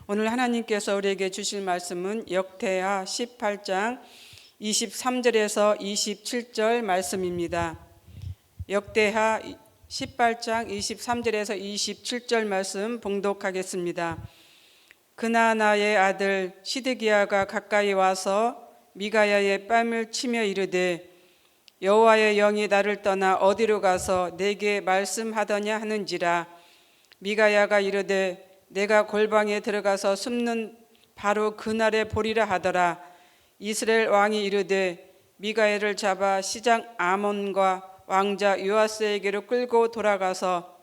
오늘 하나님께서 우리에게 주실 말씀은 역대하 18장 23절에서 27절 말씀입니다. 역대하 18장 23절에서 27절 말씀 봉독하겠습니다. 그나나의 아들 시드기야가 가까이 와서 미가야의 뺨을 치며 이르되 여호와의 영이 나를 떠나 어디로 가서 내게 말씀하더냐 하는지라. 미가야가 이르되 내가 골방에 들어가서 숨는 바로 그날에 보리라 하더라. 이스라엘 왕이 이르되 미가야를 잡아 시장 아몬과 왕자 요아스에게로 끌고 돌아가서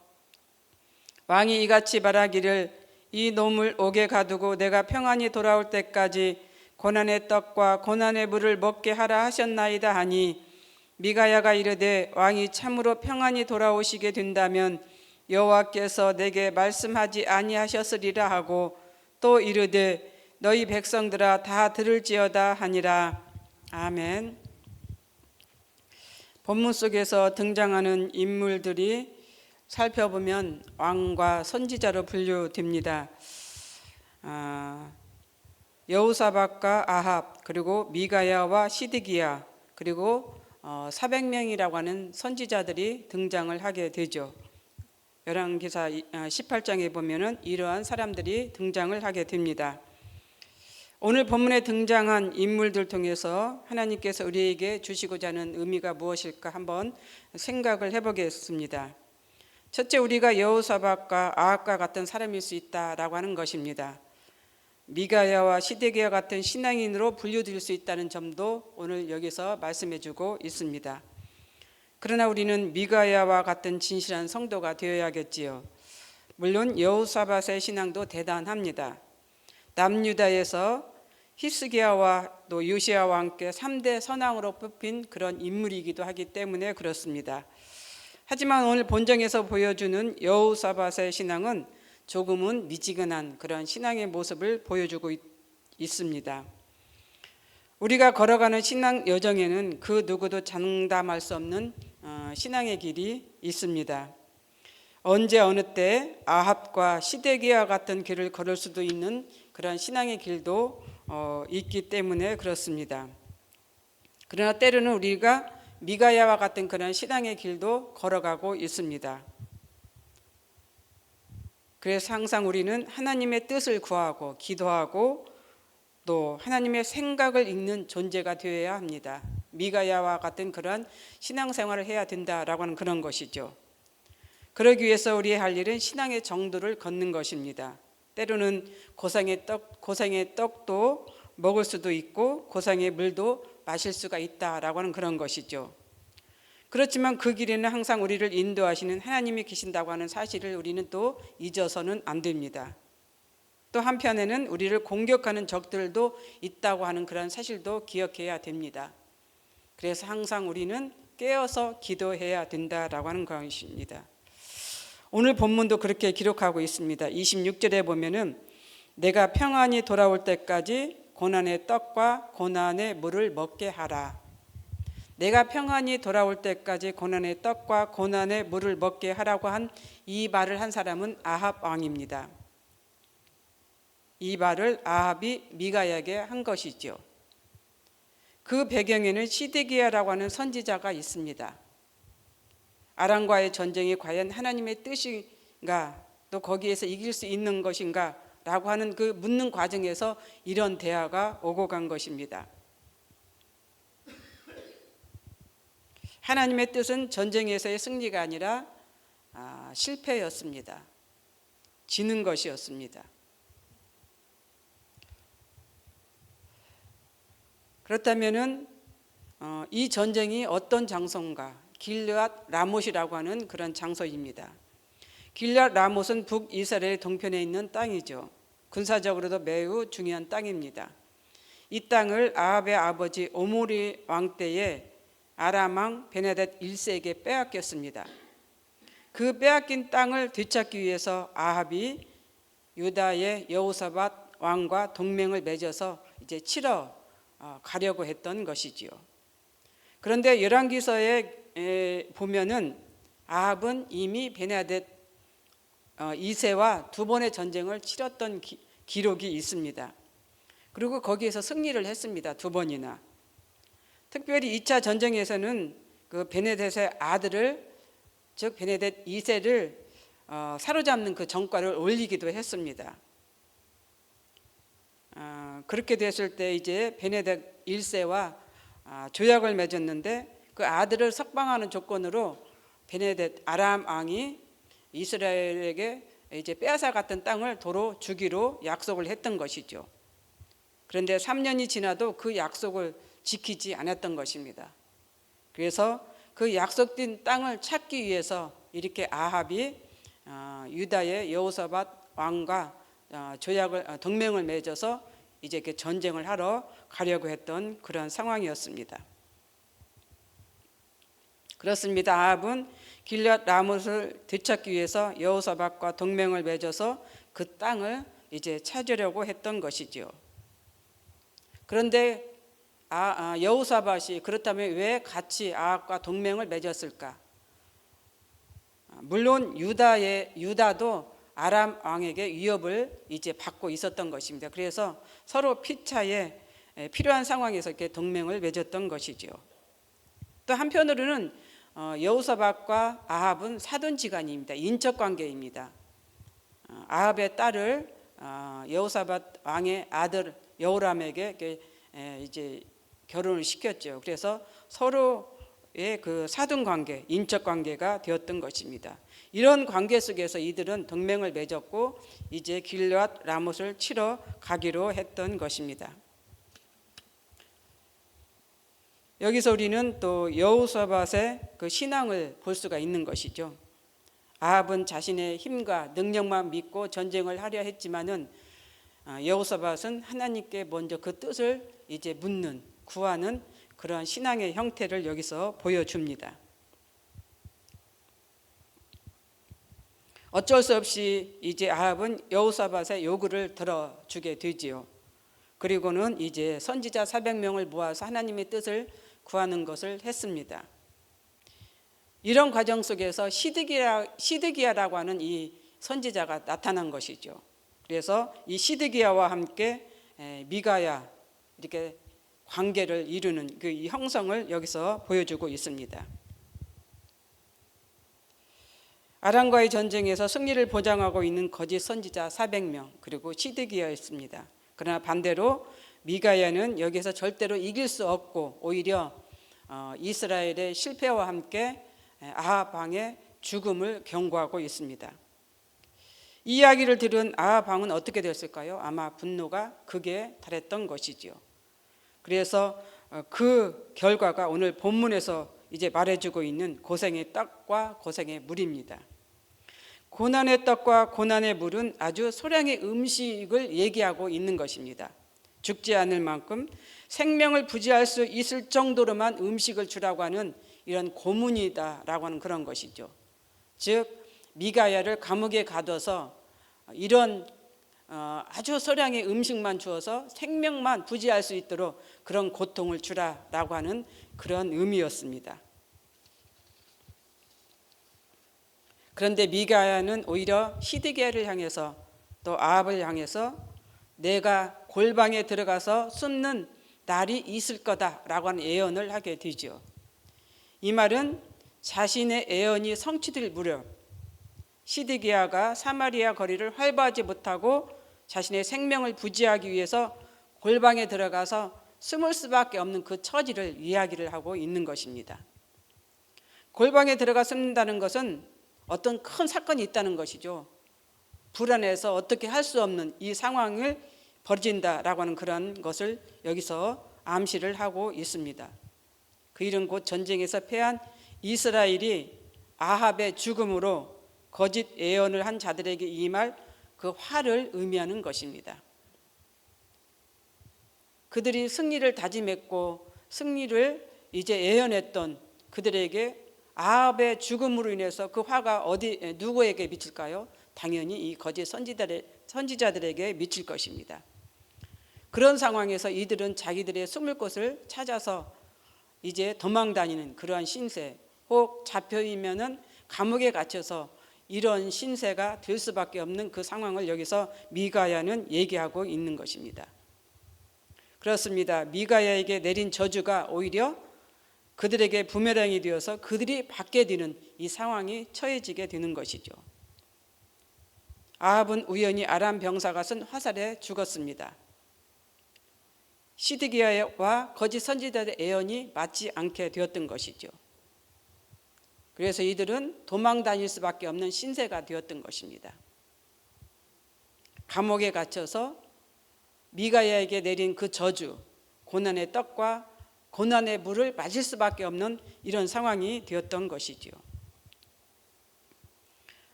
왕이 이같이 말하기를 이 놈을 옥에 가두고 내가 평안히 돌아올 때까지 고난의 떡과 고난의 물을 먹게 하라 하셨나이다 하니, 미가야가 이르되 왕이 참으로 평안히 돌아오시게 된다면 여호와께서 내게 말씀하지 아니하셨으리라 하고, 또 이르되 너희 백성들아 다 들을지어다 하니라. 아멘. 본문 속에서 등장하는 인물들이 살펴보면 왕과 선지자로 분류됩니다. 여호사밧과 아합, 그리고 미가야와 시드기야, 그리고 400명이라고 하는 선지자들이 등장을 하게 되죠. 열왕기사 18장에 보면은 이러한 사람들이 등장을 하게 됩니다. 오늘 본문에 등장한 인물들 통해서 하나님께서 우리에게 주시고자 하는 의미가 무엇일까 한번 생각을 해보겠습니다. 첫째, 우리가 여호사밧과 아합과 같은 사람일 수 있다라고 하는 것입니다. 미가야와 시드기야 같은 신앙인으로 분류될 수 있다는 점도 오늘 여기서 말씀해주고 있습니다. 그러나 우리는 미가야와 같은 진실한 성도가 되어야겠지요. 물론 여호사밧의 신앙도 대단합니다. 남유다에서 히스기야와 또 요시야와 함께 3대 선왕으로 뽑힌 그런 인물이기도 하기 때문에 그렇습니다. 하지만 오늘 본정에서 보여주는 여호사밧의 신앙은 조금은 미지근한 그런 신앙의 모습을 보여주고 있습니다. 우리가 걸어가는 신앙 여정에는 그 누구도 장담할 수 없는 신앙의 길이 있습니다. 언제 어느 때 아합과 시드기야 같은 길을 걸을 수도 있는 그런 신앙의 길도 있기 때문에 그렇습니다. 그러나 때로는 우리가 미가야와 같은 그런 신앙의 길도 걸어가고 있습니다. 그래서 항상 우리는 하나님의 뜻을 구하고 기도하고 또 하나님의 생각을 읽는 존재가 되어야 합니다. 미가야와 같은 그런 신앙생활을 해야 된다라고 하는 그런 것이죠. 그러기 위해서 우리의 할 일은 신앙의 정도를 걷는 것입니다. 때로는 고상의 떡도 먹을 수도 있고 고상의 물도 마실 수가 있다라고 하는 그런 것이죠. 그렇지만 그 길에는 항상 우리를 인도하시는 하나님이 계신다고 하는 사실을 우리는 또 잊어서는 안 됩니다. 또 한편에는 우리를 공격하는 적들도 있다고 하는 그런 사실도 기억해야 됩니다. 그래서 항상 우리는 깨어서 기도해야 된다라고 하는 것입니다. 오늘 본문도 그렇게 기록하고 있습니다. 26절에 보면은 내가 평안히 돌아올 때까지 고난의 떡과 고난의 물을 먹게 하라. 내가 평안히 돌아올 때까지 고난의 떡과 고난의 물을 먹게 하라고 한 이 말을 한 사람은 아합 왕입니다. 이 말을 아합이 미가야에게 한 것이죠. 그 배경에는 시드기야라고 하는 선지자가 있습니다. 아람과의 전쟁이 과연 하나님의 뜻인가, 또 거기에서 이길 수 있는 것인가 라고 하는 그 묻는 과정에서 이런 대화가 오고 간 것입니다. 하나님의 뜻은 전쟁에서의 승리가 아니라 실패였습니다. 지는 것이었습니다. 그렇다면은 이 전쟁이 어떤 장소인가? 길앗 라못이라고 하는 그런 장소입니다. 길앗 라못은 북이스라엘 동편에 있는 땅이죠. 군사적으로도 매우 중요한 땅입니다. 이 땅을 아합의 아버지 오므리 왕 때에 아람 왕 베네닷 1세에게 빼앗겼습니다. 그 빼앗긴 땅을 되찾기 위해서 아합이 유다의 여호사밧 왕과 동맹을 맺어서 이제 치러 가려고 했던 것이지요. 그런데 열왕기서에 보면은 아합은 이미 베네닷 2세와 두 번의 전쟁을 치렀던 기록이 있습니다. 그리고 거기에서 승리를 했습니다. 두 번이나. 특별히 2차 전쟁에서는 그 베네댓의 아들을, 즉 베네댓 2세를 사로잡는 그 전과를 올리기도 했습니다. 그렇게 됐을 때 이제 베네딕 1세와 조약을 맺었는데 그 아들을 석방하는 조건으로 베네딕 아람 왕이 이스라엘에게 이제 빼앗아갔던 땅을 도로 주기로 약속을 했던 것이죠. 그런데 3년이 지나도 그 약속을 지키지 않았던 것입니다. 그래서 그 약속된 땅을 찾기 위해서 이렇게 아합이 유다의 여호사밧 왕과 동맹을 맺어서 이제 이렇게 전쟁을 하러 가려고 했던 그런 상황이었습니다. 그렇습니다. 아합은 길앗 라못을 되찾기 위해서 여호사밧과 동맹을 맺어서 그 땅을 이제 찾으려고 했던 것이지요. 그런데 여호사밧이 그렇다면 왜 같이 아합과 동맹을 맺었을까? 물론 유다도 아람 왕에게 위협을 이제 받고 있었던 것입니다. 그래서 서로 피차에 필요한 상황에서 이렇게 동맹을 맺었던 것이죠. 또 한편으로는 여호사밧과 아합은 사돈지간입니다. 인척 관계입니다. 아합의 딸을 여호사밧 왕의 아들 여호람에게 이제 결혼을 시켰죠. 그래서 서로의 그 사돈 관계, 인척 관계가 되었던 것입니다. 이런 관계 속에서 이들은 동맹을 맺었고 이제 길앗 라못을 치러 가기로 했던 것입니다. 여기서 우리는 또 여호사밧의 그 신앙을 볼 수가 있는 것이죠. 아합은 자신의 힘과 능력만 믿고 전쟁을 하려 했지만은 여호사밧은 하나님께 먼저 그 뜻을 이제 묻는, 구하는 그러한 신앙의 형태를 여기서 보여줍니다. 어쩔 수 없이 이제 아합은 여호사밧의 요구를 들어주게 되지요. 그리고는 이제 선지자 400명을 모아서 하나님의 뜻을 구하는 것을 했습니다. 이런 과정 속에서 시드기야라고 하는 이 선지자가 나타난 것이죠. 그래서 이 시드기야와 함께 미가야 이렇게 관계를 이루는 그 형성을 여기서 보여주고 있습니다. 아람과의 전쟁에서 승리를 보장하고 있는 거짓 선지자 400명 그리고 시드기야였습니다. 그러나 반대로 미가야는 여기서 절대로 이길 수 없고 오히려 이스라엘의 실패와 함께 아합 왕의 죽음을 경고하고 있습니다. 이 이야기를 들은 아합 왕은 어떻게 됐을까요? 아마 분노가 극에 달했던 것이지요. 그래서 그 결과가 오늘 본문에서 이제 말해주고 있는 고생의 떡과 고생의 물입니다. 고난의 떡과 고난의 물은 아주 소량의 음식을 얘기하고 있는 것입니다. 죽지 않을 만큼 생명을 부지할 수 있을 정도로만 음식을 주라고 하는 이런 고문이다라고 하는 그런 것이죠. 즉 미가야를 감옥에 가둬서 이런 아주 소량의 음식만 주어서 생명만 부지할 수 있도록 그런 고통을 주라라고 하는 그런 의미였습니다. 그런데 미가야는 오히려 시드기야를 향해서 또 아합을 향해서 내가 골방에 들어가서 숨는 날이 있을 거다라고 하는 예언을 하게 되죠. 이 말은 자신의 예언이 성취될 무렵 시드기야가 사마리아 거리를 활보하지 못하고 자신의 생명을 부지하기 위해서 골방에 들어가서 숨을 수밖에 없는 그 처지를 이야기를 하고 있는 것입니다. 골방에 들어가 숨는다는 것은 어떤 큰 사건이 있다는 것이죠. 불안해서 어떻게 할 수 없는 이 상황을 벌어진다라고 하는 그런 것을 여기서 암시를 하고 있습니다. 그 일은 곧 전쟁에서 패한 이스라엘이 아합의 죽음으로 거짓 예언을 한 자들에게 임할 그 화를 의미하는 것입니다. 그들이 승리를 다짐했고 승리를 이제 예언했던 그들에게 아합의 죽음으로 인해서 그 화가 누구에게 미칠까요? 당연히 이 거짓 선지자들에게 미칠 것입니다. 그런 상황에서 이들은 자기들의 숨을 곳을 찾아서 이제 도망다니는 그러한 신세, 혹 잡혀있면은 감옥에 갇혀서 이런 신세가 될 수밖에 없는 그 상황을 여기서 미가야는 얘기하고 있는 것입니다. 그렇습니다. 미가야에게 내린 저주가 오히려 그들에게 부메랑이 되어서 그들이 받게 되는 이 상황이 처해지게 되는 것이죠. 아합은 우연히 아람 병사가 쏜 화살에 죽었습니다. 시드기야와 거짓 선지자의 예언이 맞지 않게 되었던 것이죠. 그래서 이들은 도망 다닐 수밖에 없는 신세가 되었던 것입니다. 감옥에 갇혀서 미가야에게 내린 그 저주, 고난의 떡과 고난의 물을 마실 수밖에 없는 이런 상황이 되었던 것이지요.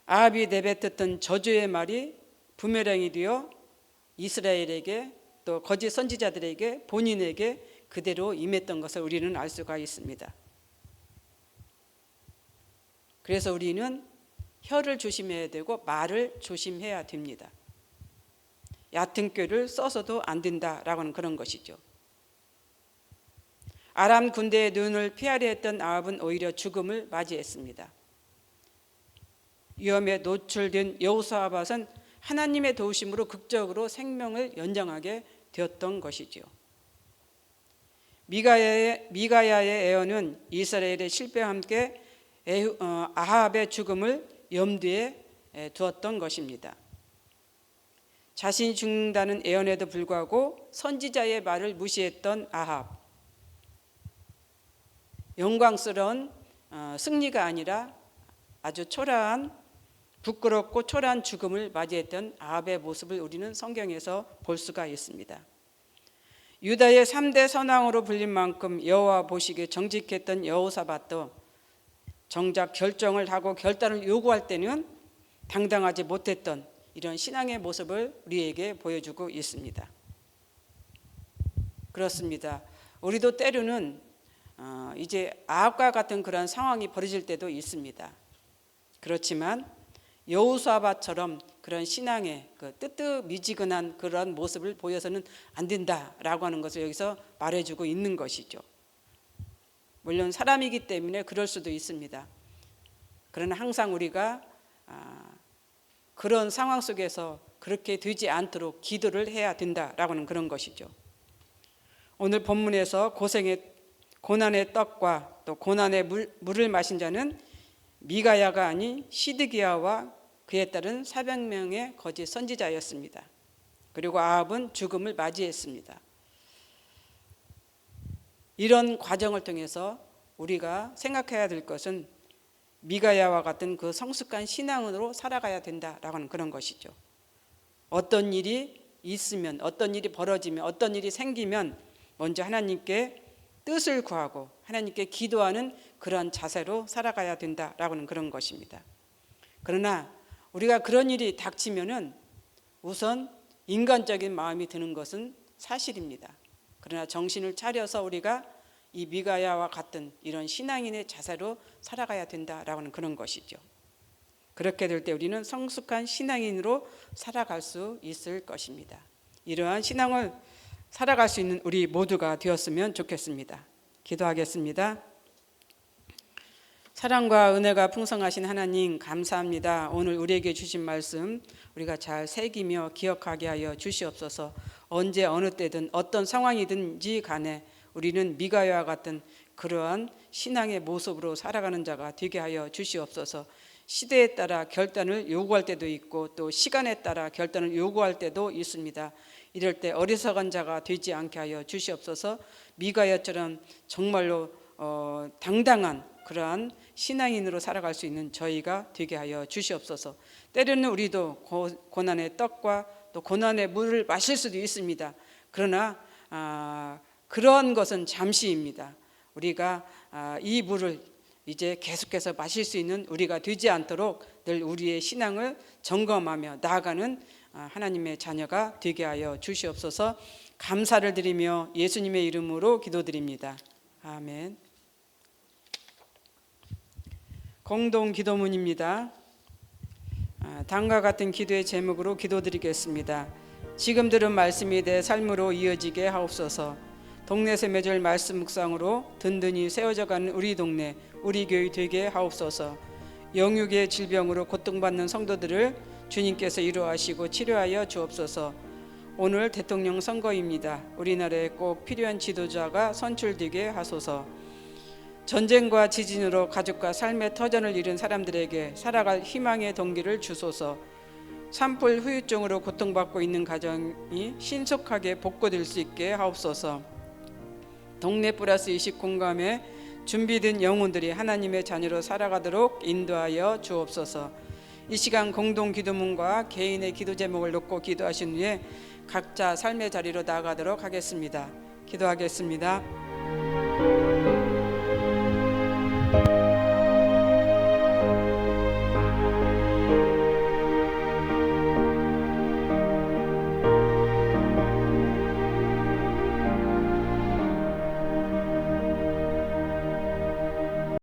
아합이 내뱉었던 저주의 말이 부메랑이 되어 이스라엘에게 또 거짓 선지자들에게 본인에게 그대로 임했던 것을 우리는 알 수가 있습니다. 그래서 우리는 혀를 조심해야 되고 말을 조심해야 됩니다. 얕은 꾀를 써서도 안 된다라고 하는 그런 것이죠. 아람 군대의 눈을 피하려 했던 아합은 오히려 죽음을 맞이했습니다. 위험에 노출된 여호사밧은 하나님의 도우심으로 극적으로 생명을 연장하게 되었던 것이지요. 미가야의 예언은 이스라엘의 실패와 함께 아합의 죽음을 염두에 두었던 것입니다. 자신이 죽는다는 예언에도 불구하고 선지자의 말을 무시했던 아합, 영광스러운 승리가 아니라 아주 초라한 부끄럽고 초라한 죽음을 맞이했던 아합의 모습을 우리는 성경에서 볼 수가 있습니다. 유다의 3대 선왕으로 불린 만큼 여호와 보시기에 정직했던 여호사밧도 정작 결정을 하고 결단을 요구할 때는 당당하지 못했던 이런 신앙의 모습을 우리에게 보여주고 있습니다. 그렇습니다. 우리도 때로는 이제 아합과 같은 그런 상황이 벌어질 때도 있습니다. 그렇지만 여호사밧처럼 그런 신앙의 그 뜨뜻미지근한 그런 모습을 보여서는 안 된다라고 하는 것을 여기서 말해주고 있는 것이죠. 물론 사람이기 때문에 그럴 수도 있습니다. 그러나 항상 우리가 그런 상황 속에서 그렇게 되지 않도록 기도를 해야 된다라고 하는 그런 것이죠. 오늘 본문에서 고난의 떡과 또 고난의 물을 마신 자는 미가야가 아닌 시드기야와 그에 따른 400명의 거짓 선지자였습니다. 그리고 아합은 죽음을 맞이했습니다. 이런 과정을 통해서 우리가 생각해야 될 것은 미가야와 같은 그 성숙한 신앙으로 살아가야 된다라고 하는 그런 것이죠. 어떤 일이 있으면, 어떤 일이 벌어지면, 어떤 일이 생기면 먼저 하나님께 뜻을 구하고 하나님께 기도하는 그런 자세로 살아가야 된다라고 하는 그런 것입니다. 그러나 우리가 그런 일이 닥치면은 우선 인간적인 마음이 드는 것은 사실입니다. 그러나 정신을 차려서 우리가 이 미가야와 같은 이런 신앙인의 자세로 살아가야 된다라고 하는 그런 것이죠. 그렇게 될 때 우리는 성숙한 신앙인으로 살아갈 수 있을 것입니다. 이러한 신앙을 살아갈 수 있는 우리 모두가 되었으면 좋겠습니다. 기도하겠습니다. 사랑과 은혜가 풍성하신 하나님 감사합니다. 오늘 우리에게 주신 말씀 우리가 잘 새기며 기억하게 하여 주시옵소서. 언제 어느 때든 어떤 상황이든지 간에 우리는 미가야와 같은 그러한 신앙의 모습으로 살아가는 자가 되게 하여 주시옵소서. 시대에 따라 결단을 요구할 때도 있고 또 시간에 따라 결단을 요구할 때도 있습니다. 이럴 때 어리석은 자가 되지 않게 하여 주시옵소서. 미가야처럼 정말로 당당한 그러한 신앙인으로 살아갈 수 있는 저희가 되게 하여 주시옵소서. 때로는 우리도 고난의 떡과 또 고난의 물을 마실 수도 있습니다. 그러나 그런 것은 잠시입니다. 우리가 이 물을 이제 계속해서 마실 수 있는 우리가 되지 않도록 늘 우리의 신앙을 점검하며 나아가는 하나님의 자녀가 되게 하여 주시옵소서. 감사를 드리며 예수님의 이름으로 기도드립니다. 아멘. 공동 기도문입니다. 다음과 같은 기도의 제목으로 기도드리겠습니다. 지금 들은 말씀이 내 삶으로 이어지게 하옵소서. 동네 세매절 말씀 묵상으로 든든히 세워져가는 우리 동네, 우리 교회 되게 하옵소서. 영육의 질병으로 고통받는 성도들을 주님께서 위로하시고 치료하여 주옵소서. 오늘 대통령 선거입니다. 우리나라에 꼭 필요한 지도자가 선출되게 하소서. 전쟁과 지진으로 가족과 삶의 터전을 잃은 사람들에게 살아갈 희망의 동기를 주소서. 산불 후유증으로 고통받고 있는 가정이 신속하게 복구될 수 있게 하옵소서. 동네 플러스 20 공감에 준비된 영혼들이 하나님의 자녀로 살아가도록 인도하여 주옵소서. 이 시간 공동 기도문과 개인의 기도 제목을 놓고 기도하신 후에 각자 삶의 자리로 나아가도록 하겠습니다. 기도하겠습니다.